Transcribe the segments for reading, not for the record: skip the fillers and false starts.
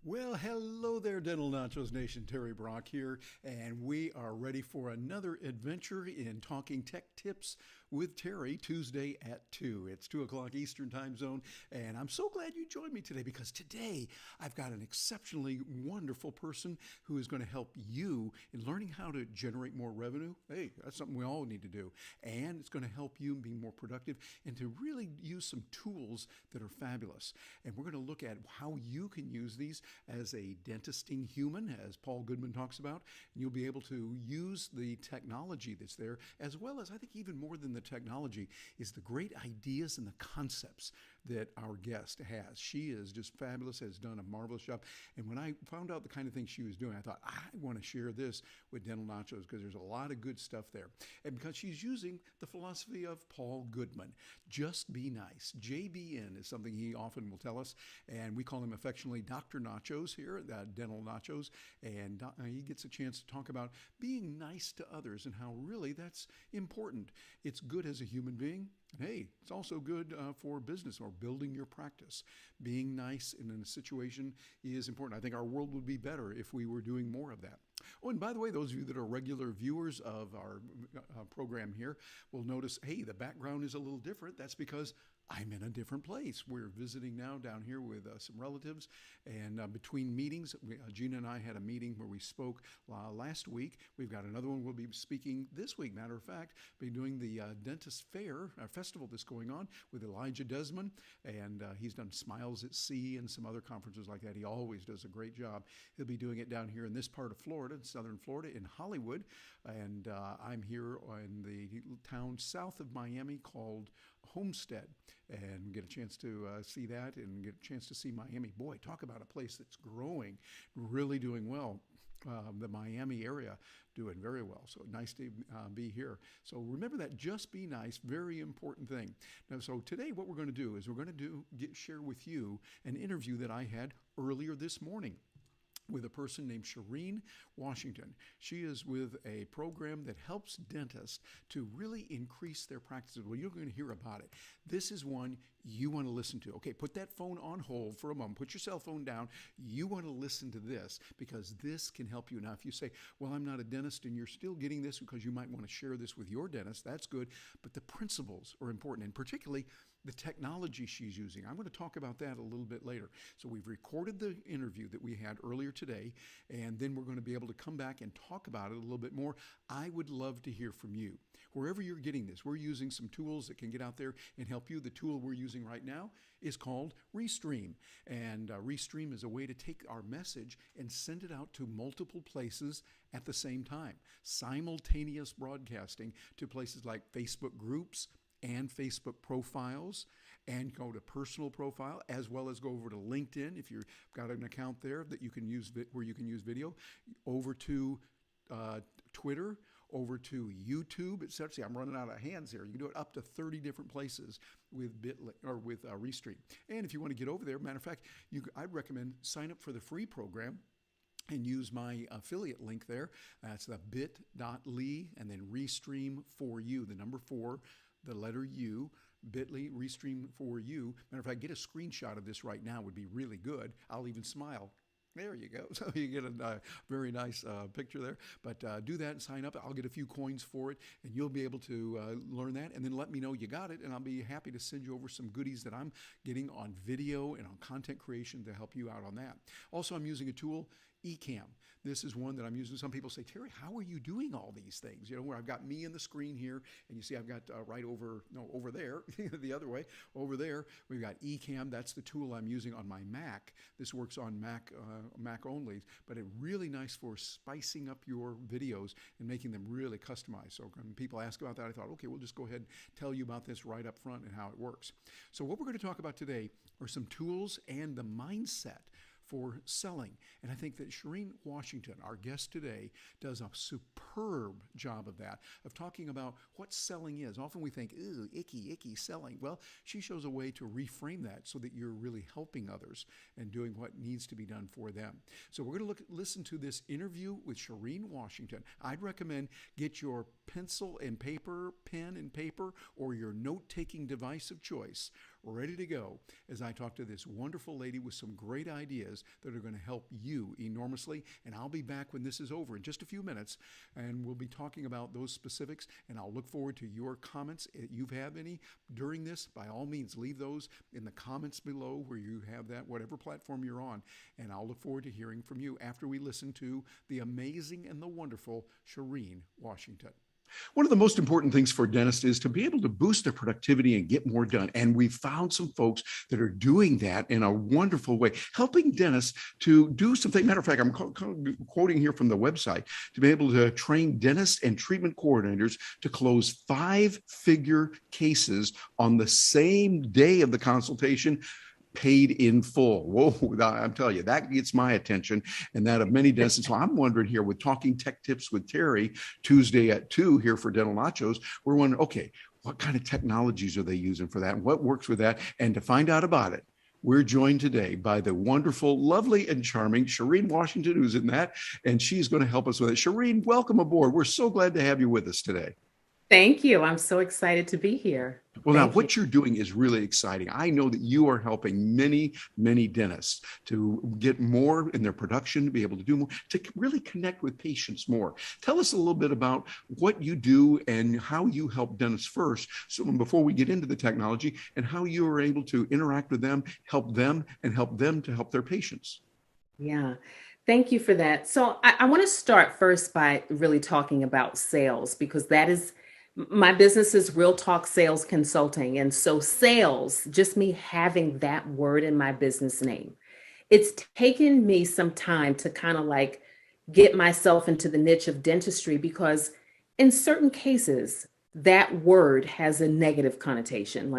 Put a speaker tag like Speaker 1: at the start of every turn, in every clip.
Speaker 1: Well, hello there, Dental Nachos Nation. Terry Brock here, and we are ready for another adventure in Talking Tech Tips with Terry, Tuesday at 2. It's 2 o'clock Eastern Time Zone, and I'm so glad you joined me today because today I've got an exceptionally wonderful person who is going to help you in learning how to generate more revenue. Hey, that's something we all need to do. And it's going to help you be more productive and to really use some tools that are fabulous. And we're going to look at how you can use these as a dentisting human, as Paul Goodman talks about, and you'll be able to use the technology that's there, as well as, I think even more than the technology, is the great ideas and the concepts that our guest has. She is just fabulous, has done a marvelous job, and when I found out the kind of things she was doing, I thought, I want to share this with Dental Nachos because there's a lot of good stuff there. And because she's using the philosophy of Paul Goodman, just be nice. JBN is something he often will tell us, and we call him affectionately Dr. Nachos here at Dental Nachos, and he gets a chance to talk about being nice to others and how really that's important. It's good as a human being. Hey, it's also good for business or building your practice. Being nice in a situation is important. I think our world would be better if we were doing more of that. Oh, and by the way, those of you that are regular viewers of our program here will notice, hey, the background is a little different. That's because I'm in a different place. We're visiting now down here with some relatives, and between meetings, Gina and I had a meeting where we spoke last week. We've got another one we'll be speaking this week. Matter of fact, we'll be doing the Dentist Fair festival that's going on with Elijah Desmond, and he's done Smiles at Sea and some other conferences like that. He always does a great job. He'll be doing it down here in this part of Florida, in southern Florida, in Hollywood, and I'm here in the town south of Miami called Homestead, and get a chance to see that and get a chance to see Miami. Boy, talk about a place that's growing, really doing well. The Miami area doing very well. So nice to be here. So remember that, just be nice, very important thing. Now, so today what we're going to do is we're going to share with you an interview that I had earlier this morning with a person named Sherrine Washington. She is with a program that helps dentists to really increase their practices. Well, you're going to hear about it. This is one you want to listen to. Okay, put that phone on hold for a moment. Put your cell phone down. You want to listen to this because this can help you. Now, if you say, well, I'm not a dentist, and you're still getting this because you might want to share this with your dentist, that's good. But the principles are important, and particularly the technology she's using. I'm going to talk about that a little bit later. So we've recorded the interview that we had earlier today, and then we're going to be able to come back and talk about it a little bit more. I would love to hear from you. Wherever you're getting this, we're using some tools that can get out there and help you. The tool we're using right now is called Restream, and Restream is a way to take our message and send it out to multiple places at the same time. Simultaneous broadcasting to places like Facebook groups and Facebook profiles, and go to personal profile, as well as go over to LinkedIn if you've got an account there that you can use, where you can use video, over to Twitter, over to YouTube, etc. See, I'm running out of hands here. You can do it up to 30 different places with Bitly or with Restream. And if you want to get over there, matter of fact, I'd recommend sign up for the free program and use my affiliate link there. That's the bit.ly and then Restream for you, the number 4, the letter U, bit.ly, Restream for you. Matter of fact, get a screenshot of this right now would be really good. I'll even smile. There you go. So you get a very nice picture there. But do that and sign up. I'll get a few coins for it, and you'll be able to learn that. And then let me know you got it, and I'll be happy to send you over some goodies that I'm getting on video and on content creation to help you out on that. Also, I'm using a tool, Ecamm. This is one that I'm using. Some people say, Terry, how are you doing all these things? You know, where I've got me in the screen here, and you see I've got over there, the other way, over there, we've got Ecamm. That's the tool I'm using on my Mac. This works on Mac only, but it's really nice for spicing up your videos and making them really customized. So when people ask about that, I thought, okay, we'll just go ahead and tell you about this right up front and how it works. So what we're going to talk about today are some tools and the mindset for selling. And I think that Sherrine Washington, our guest today, does a superb job of that, of talking about what selling is. Often we think, ooh, icky selling. Well, she shows a way to reframe that so that you're really helping others and doing what needs to be done for them. So we're going to listen to this interview with Sherrine Washington. I'd recommend get your pen and paper, or your note-taking device of choice ready to go as I talk to this wonderful lady with some great ideas that are going to help you enormously. And I'll be back when this is over in just a few minutes, and we'll be talking about those specifics. And I'll look forward to your comments. If you have any during this, by all means, leave those in the comments below where you have that, whatever platform you're on. And I'll look forward to hearing from you after we listen to the amazing and the wonderful Sherrine Washington. One of the most important things for dentists is to be able to boost their productivity and get more done. And we've found some folks that are doing that in a wonderful way, helping dentists to do something. Matter of fact, I'm quoting here from the website, to be able to train dentists and treatment coordinators to close 5-figure cases on the same day of the consultation, paid in full. Whoa, I'm telling you, that gets my attention and that of many dentists. So I'm wondering here with Talking Tech Tips with Terry, Tuesday at 2 here for Dental Nachos, we're wondering, okay, what kind of technologies are they using for that? And what works with that? And to find out about it, we're joined today by the wonderful, lovely, and charming Sherrine Washington, who's in that, and she's going to help us with it. Sherrine, welcome aboard. We're so glad to have you with us today.
Speaker 2: Thank you. I'm so excited to be here.
Speaker 1: Well, now what you're doing is really exciting. I know that you are helping many, many dentists to get more in their production, to be able to do more, to really connect with patients more. Tell us a little bit about what you do and how you help dentists first, so before we get into the technology, and how you are able to interact with them, and help them to help their patients.
Speaker 2: Yeah. Thank you for that. So I want to start first by really talking about sales, because that is my business is Real Talk Sales Consulting. And so sales, just me having that word in my business name, it's taken me some time to kind of like get myself into the niche of dentistry, because in certain cases, that word has a negative connotation.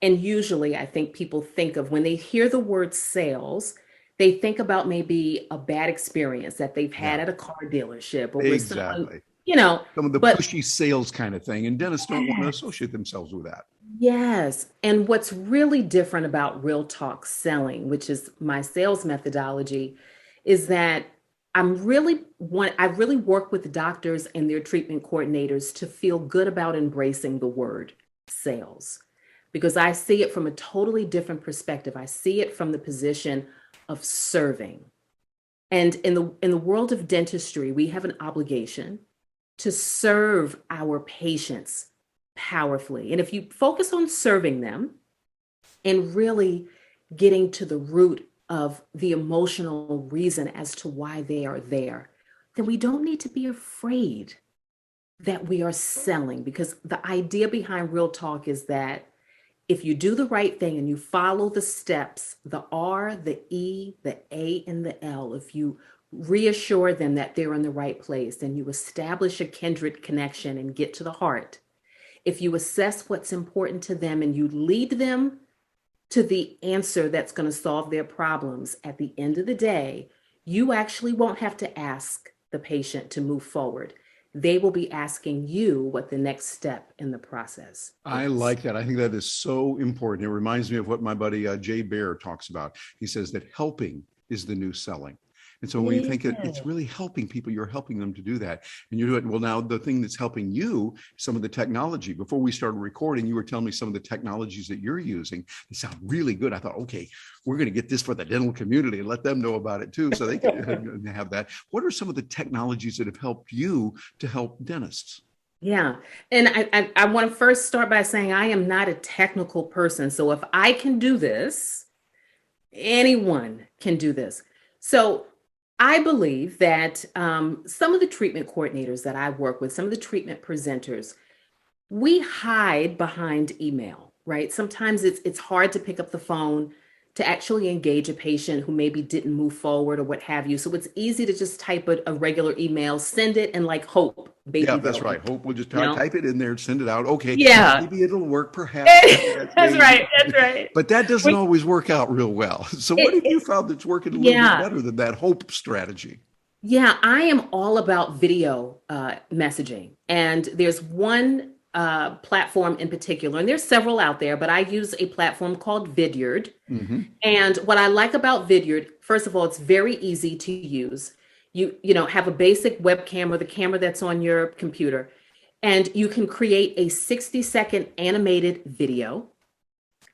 Speaker 2: And usually I think people think of when they hear the word sales, they think about maybe a bad experience that they've had at a car dealership or with someone,
Speaker 1: some of the pushy sales kind of thing. And dentists don't want to associate themselves with that.
Speaker 2: Yes. And what's really different about Real Talk Selling, which is my sales methodology, is that I really work with doctors and their treatment coordinators to feel good about embracing the word sales, because I see it from a totally different perspective. I see it from the position of serving. And in the world of dentistry, we have an obligation to serve our patients powerfully. And if you focus on serving them and really getting to the root of the emotional reason as to why they are there, then we don't need to be afraid that we are selling, because the idea behind Real Talk is that if you do the right thing and you follow the steps, the R, the E, the A, and the L, if you reassure them that they're in the right place and you establish a kindred connection and get to the heart, if you assess what's important to them and you lead them to the answer that's going to solve their problems, at the end of the day, you actually won't have to ask the patient to move forward. They will be asking you what the next step in the process is.
Speaker 1: I like that. I think that is so important. It reminds me of what my buddy Jay Baer talks about. He says that helping is the new selling. And so when you think it's really helping people, you're helping them to do that. And you do it. Well, now the thing that's helping you, some of the technology. Before we started recording, you were telling me some of the technologies that you're using. They sound really good. I thought, okay, we're going to get this for the dental community and let them know about it too, so they can have that. What are some of the technologies that have helped you to help dentists?
Speaker 2: Yeah. And I want to first start by saying I am not a technical person. So if I can do this, anyone can do this. So I believe that some of the treatment coordinators that I work with, some of the treatment presenters, we hide behind email, right? Sometimes it's hard to pick up the phone to actually engage a patient who maybe didn't move forward or what have you. So it's easy to just type a regular email, send it, and like hope.
Speaker 1: Yeah, that's right. Hope we'll just type it in there, send it out. Okay,
Speaker 2: yeah,
Speaker 1: maybe it'll work, perhaps.
Speaker 2: That's right. That's right.
Speaker 1: But that doesn't always work out real well. So what have you found that's working a little bit better than that hope strategy?
Speaker 2: Yeah, I am all about video messaging. And there's one platform in particular, and there's several out there, but I use a platform called Vidyard. Mm-hmm. And what I like about Vidyard, first of all, it's very easy to use. You have a basic webcam or the camera that's on your computer, and you can create a 60-second animated video.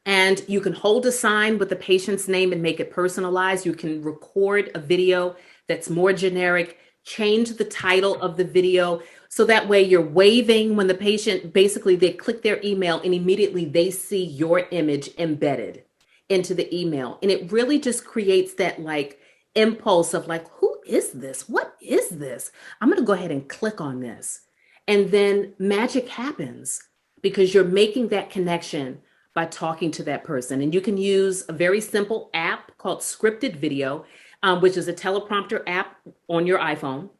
Speaker 2: And you can hold a sign with the patient's name and make it personalized. You can record a video that's more generic, change the title of the video. So that way you're waving when the patient, basically they click their email and immediately they see your image embedded into the email. And it really just creates that like impulse of like, who is this? What is this? I'm going to go ahead and click on this. And then magic happens because you're making that connection by talking to that person. And you can use a very simple app called Scripted Video, which is a teleprompter app on your iPhone.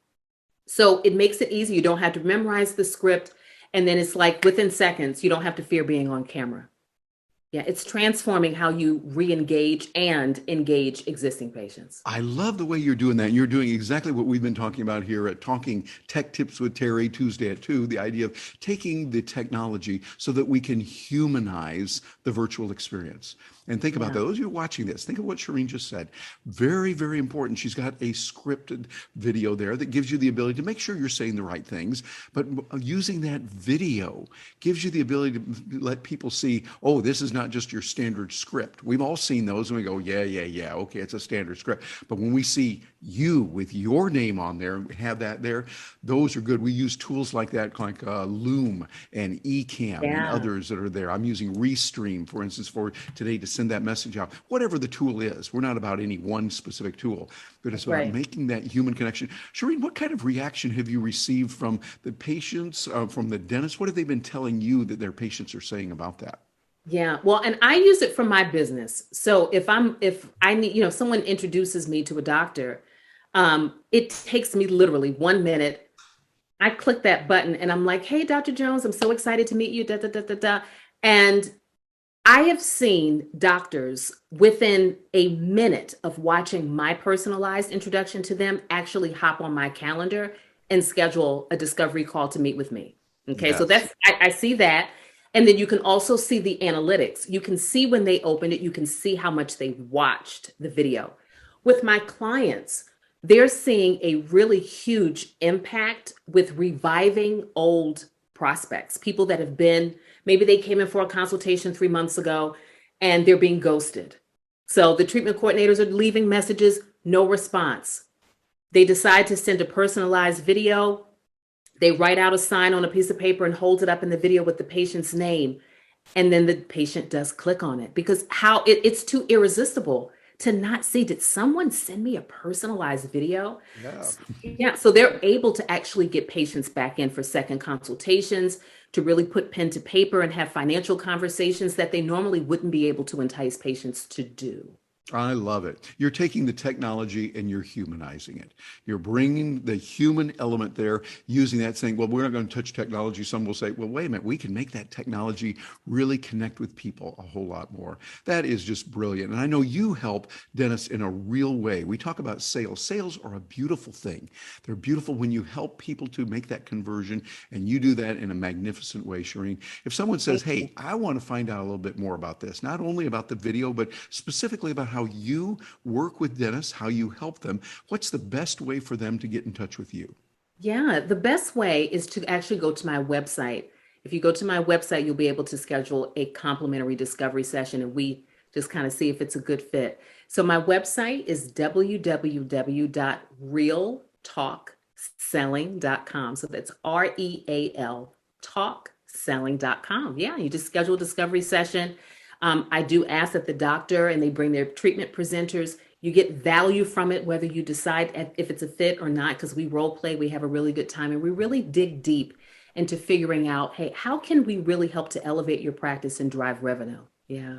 Speaker 2: So it makes it easy. You don't have to memorize the script. And then it's like within seconds, you don't have to fear being on camera. Yeah, it's transforming how you re-engage and engage existing patients.
Speaker 1: I love the way you're doing that. You're doing exactly what we've been talking about here at Talking Tech Tips with Terry, Tuesday at 2, the idea of taking the technology so that we can humanize the virtual experience. And think about those you're watching this. Think of what Sherrine just said. Very, very important. She's got a scripted video there that gives you the ability to make sure you're saying the right things. But using that video gives you the ability to let people see, oh, this is not just your standard script. We've all seen those and we go, yeah. Okay, it's a standard script. But when we see you with your name on there, have that there, those are good. We use tools like that, like Loom and Ecamm and others that are there. I'm using Restream, for instance, for today to send that message out. Whatever the tool is, we're not about any one specific tool, but it's about making that human connection. Sherrine, what kind of reaction have you received from the patients, from the dentists? What have they been telling you that their patients are saying about that?
Speaker 2: Yeah, well, and I use it for my business. So if I need, if someone introduces me to a doctor, it takes me literally 1 minute. I click that button and I'm like, hey, Dr. Jones, I'm so excited to meet you, da, da, da, da, da. And I have seen doctors within a minute of watching my personalized introduction to them actually hop on my calendar and schedule a discovery call to meet with me. Okay, so
Speaker 1: Yes.
Speaker 2: I see that. And then you can also see the analytics. You can see when they opened it, you can see how much they watched the video. With my clients, they're seeing a really huge impact with reviving old prospects, people that have been, maybe they came in for a consultation 3 months ago and they're being ghosted. So the treatment coordinators are leaving messages, no response. They decide to send a personalized video. They write out a sign on a piece of paper and hold it up in the video with the patient's name. And then the patient does click on it because it's too irresistible to not see, did someone send me a personalized video?
Speaker 1: Yeah.
Speaker 2: Yeah, so they're able to actually get patients back in for second consultations, to really put pen to paper and have financial conversations that they normally wouldn't be able to entice patients to do.
Speaker 1: I love it. You're taking the technology and you're humanizing it. You're bringing the human element there, using that, saying, well, we're not going to touch technology. Some will say, well, wait a minute, we can make that technology really connect with people a whole lot more. That is just brilliant. And I know you help dentists in a real way. We talk about sales. Sales are a beautiful thing. They're beautiful when you help people to make that conversion, and you do that in a magnificent way, Sherrine. If someone says, hey, I want to find out a little bit more about this, not only about the video, but specifically about how you work with dentists, how you help them, what's the best way for them to get in touch with you?
Speaker 2: Yeah, the best way is to actually go to my website. If you go to my website, you'll be able to schedule a complimentary discovery session and we just kind of see if it's a good fit. So my website is www.realtalkselling.com. So that's REAL talkselling.com. Yeah, you just schedule a discovery session. I do ask that the doctor and they bring their treatment presenters. You get value from it, whether you decide if it's a fit or not, because we role play, we have a really good time, and we really dig deep into figuring out, hey, how can we really help to elevate your practice and drive revenue? Yeah.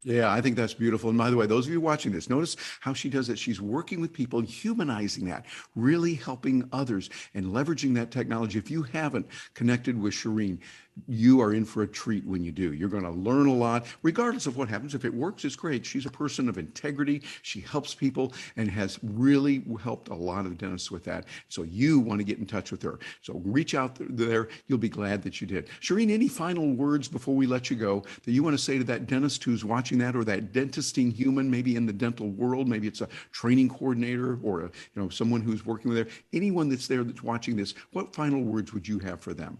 Speaker 1: Yeah, I think that's beautiful. And by the way, those of you watching this, notice how she does it. She's working with people and humanizing that, really helping others and leveraging that technology. If you haven't connected with Sherrine, you are in for a treat when you do. You're going to learn a lot, regardless of what happens. If it works, it's great. She's a person of integrity. She helps people and has really helped a lot of dentists with that. So you want to get in touch with her. So reach out there. You'll be glad that you did. Sherrine, any final words before we let you go that you want to say to that dentist who's watching that, or that dentisting human, maybe in the dental world, maybe it's a training coordinator or someone who's working with there, anyone that's there that's watching this, what final words would you have for them?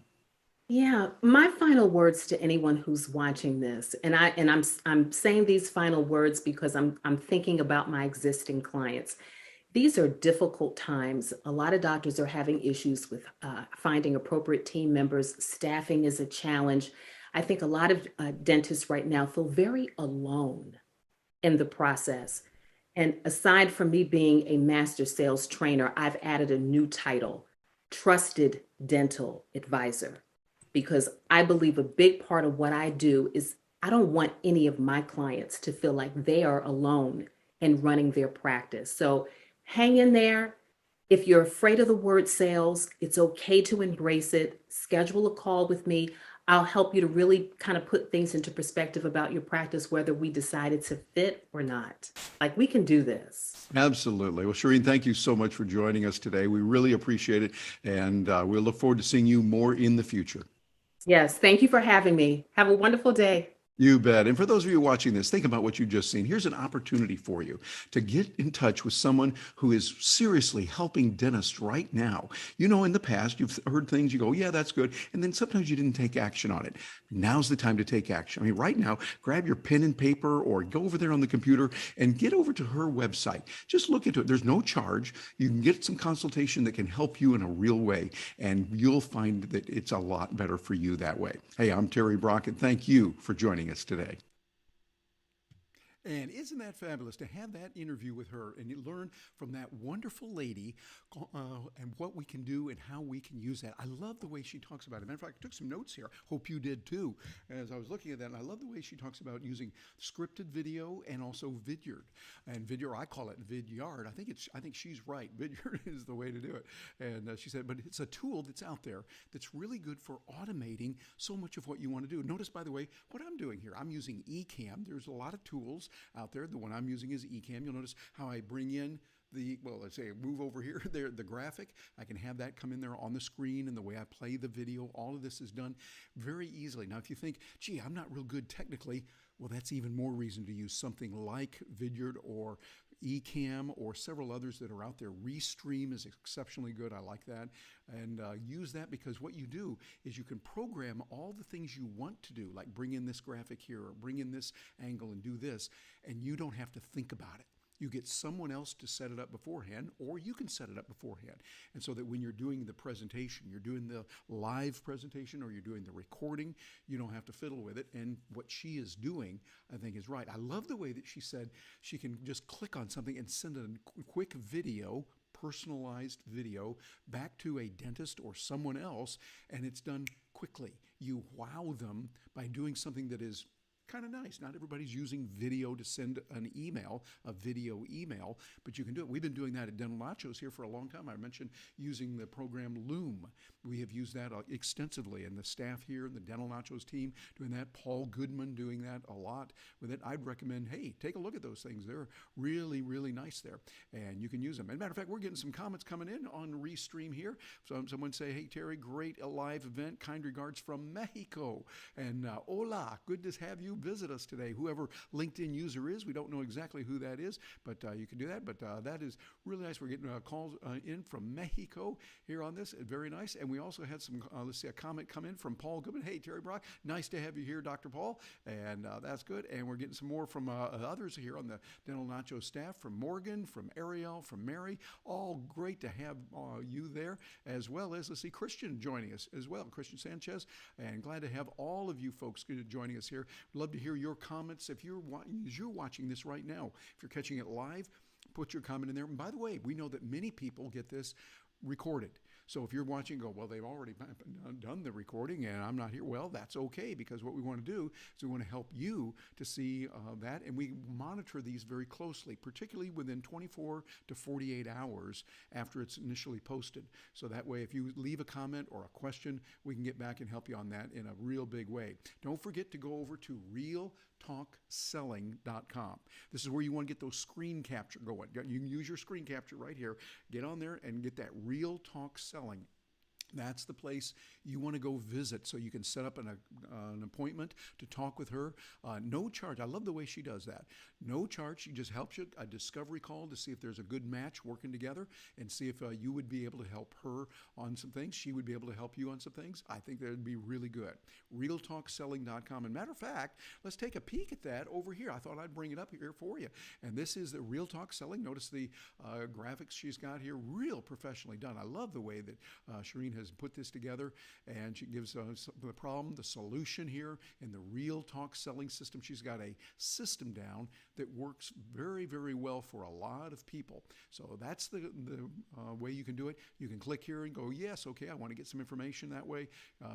Speaker 2: Yeah, my final words to anyone who's watching this, and I'm saying these final words because I'm thinking about my existing clients. These are difficult times. A lot of doctors are having issues with finding appropriate team members. Staffing is a challenge. I think a lot of dentists right now feel very alone in the process. And aside from me being a master sales trainer, I've added a new title, Trusted Dental Advisor, because I believe a big part of what I do is I don't want any of my clients to feel like they are alone in running their practice. So hang in there. If you're afraid of the word sales, it's okay to embrace it. Schedule a call with me. I'll help you to really kind of put things into perspective about your practice, whether we decided to fit or not. Like, we can do this.
Speaker 1: Absolutely. Well, Sherrine, thank you so much for joining us today. We really appreciate it, and we'll look forward to seeing you more in the future.
Speaker 2: Yes, thank you for having me. Have a wonderful day.
Speaker 1: You bet. And for those of you watching this, think about what you just seen. Here's an opportunity for you to get in touch with someone who is seriously helping dentists right now. You know, in the past, you've heard things, you go, yeah, that's good. And then sometimes you didn't take action on it. Now's the time to take action. I mean, right now, grab your pen and paper or go over there on the computer and get over to her website. Just look into it. There's no charge. You can get some consultation that can help you in a real way, and you'll find that it's a lot better for you that way. Hey, I'm Terry Brock, and thank you for joining us today. And isn't that fabulous to have that interview with her and you learn from that wonderful lady and what we can do and how we can use that? I love the way she talks about it. Matter of fact, I took some notes here. Hope you did too. As I was looking at that, and I love the way she talks about using scripted video and also vidyard. And vidyard, I call it vidyard. I think she's right. Vidyard is the way to do it. And she said, but it's a tool that's out there that's really good for automating so much of what you want to do. Notice, by the way, what I'm doing here. I'm using eCam. There's a lot of tools out there. The one I'm using is eCam. You'll notice how I bring in let's say I move over here, there, the graphic. I can have that come in there on the screen, and the way I play the video, all of this is done very easily. Now, if you think, gee, I'm not real good technically, well, that's even more reason to use something like Vidyard or eCam or several others that are out there. Restream is exceptionally good. I like that. And use that because what you do is you can program all the things you want to do, like bring in this graphic here or bring in this angle and do this, and you don't have to think about it. You get someone else to set it up beforehand, or you can set it up beforehand. And so that when you're doing the presentation, you're doing the live presentation or you're doing the recording, you don't have to fiddle with it. And what she is doing, I think, is right. I love the way that she said she can just click on something and send a quick video, personalized video, back to a dentist or someone else, and it's done quickly. You wow them by doing something that is kind of nice. Not everybody's using video to send an email, a video email, but you can do it. We've been doing that at Dental Nachos here for a long time. I mentioned using the program Loom. We have used that extensively, and the staff here, the Dental Nachos team doing that. Paul Goodman doing that a lot with it. I'd recommend, hey, take a look at those things. They're really, really nice there, and you can use them. As a matter of fact, we're getting some comments coming in on Restream here. So someone say, hey, Terry, great live event. Kind regards from Mexico. And hola, good to have you visit us today. Whoever LinkedIn user is, we don't know exactly who that is, but you can do that. But that is really nice. We're getting calls in from Mexico here on this. Very nice. And we also had some, let's see, a comment come in from Paul Goodman. Hey, Terry Brock, nice to have you here, Dr. Paul. And that's good. And we're getting some more from others here on the Dental Nacho staff, from Morgan, from Ariel, from Mary. All great to have you there, as well as, let's see, Christian joining us as well, Christian Sanchez. And glad to have all of you folks joining us here. Love to hear your comments. If you're watching this right now, if you're catching it live, put your comment in there. And by the way, we know that many people get this recorded. So if you're watching, go, well, they've already done the recording and I'm not here. Well, that's okay, because what we want to do is we want to help you to see that. And we monitor these very closely, particularly within 24 to 48 hours after it's initially posted. So that way, if you leave a comment or a question, we can get back and help you on that in a real big way. Don't forget to go over to realtalkselling.com. This is where you want to get those screen capture going. You can use your screen capture right here. Get on there and get that Real Talk Selling. That's the place you want to go visit so you can set up an appointment to talk with her. No charge. I love the way she does that. No charge. She just helps you, a discovery call to see if there's a good match working together and see if you would be able to help her on some things. She would be able to help you on some things. I think that would be really good. RealTalkSelling.com. And matter of fact, let's take a peek at that over here. I thought I'd bring it up here for you. And this is the Real Talk Selling. Notice the graphics she's got here. Real professionally done. I love the way that Sherrine has put this together, and she gives the problem, the solution here in the Real Talk Selling system. She's got a system down that works very, very well for a lot of people. So that's the way you can do it. You can click here and go, yes, okay, I want to get some information that way,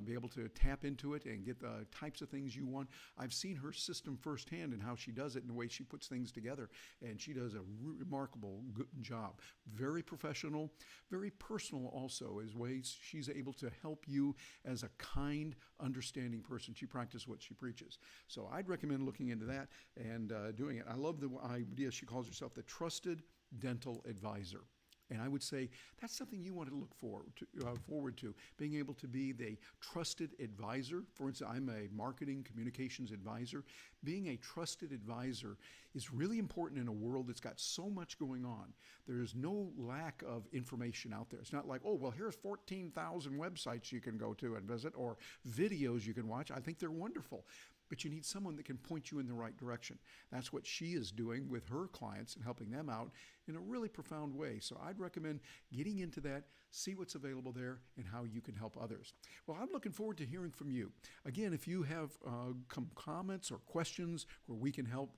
Speaker 1: be able to tap into it and get the types of things you want. I've seen her system firsthand and how she does it and the way she puts things together, and she does a remarkable good job. Very professional, very personal also, as ways she's able to help you as a kind, understanding person. She practices what she preaches. So I'd recommend looking into that and doing it. I love the idea. She calls herself the Trusted Dental Advisor. And I would say that's something you want to look forward to, being able to be the trusted advisor. For instance, I'm a marketing communications advisor. Being a trusted advisor is really important in a world that's got so much going on. There's no lack of information out there. It's not like, oh, well, here's 14,000 websites you can go to and visit or videos you can watch. I think they're wonderful. But you need someone that can point you in the right direction. That's what she is doing with her clients and helping them out in a really profound way. So I'd recommend getting into that, see what's available there, and how you can help others. Well, I'm looking forward to hearing from you. Again, if you have comments or questions where we can help,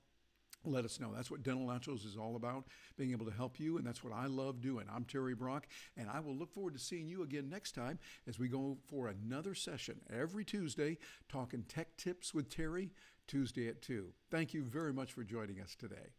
Speaker 1: let us know. That's what Dental Nachos is all about, being able to help you, and that's what I love doing. I'm Terry Brock, and I will look forward to seeing you again next time as we go for another session every Tuesday, talking tech tips with Terry, Tuesday at 2. Thank you very much for joining us today.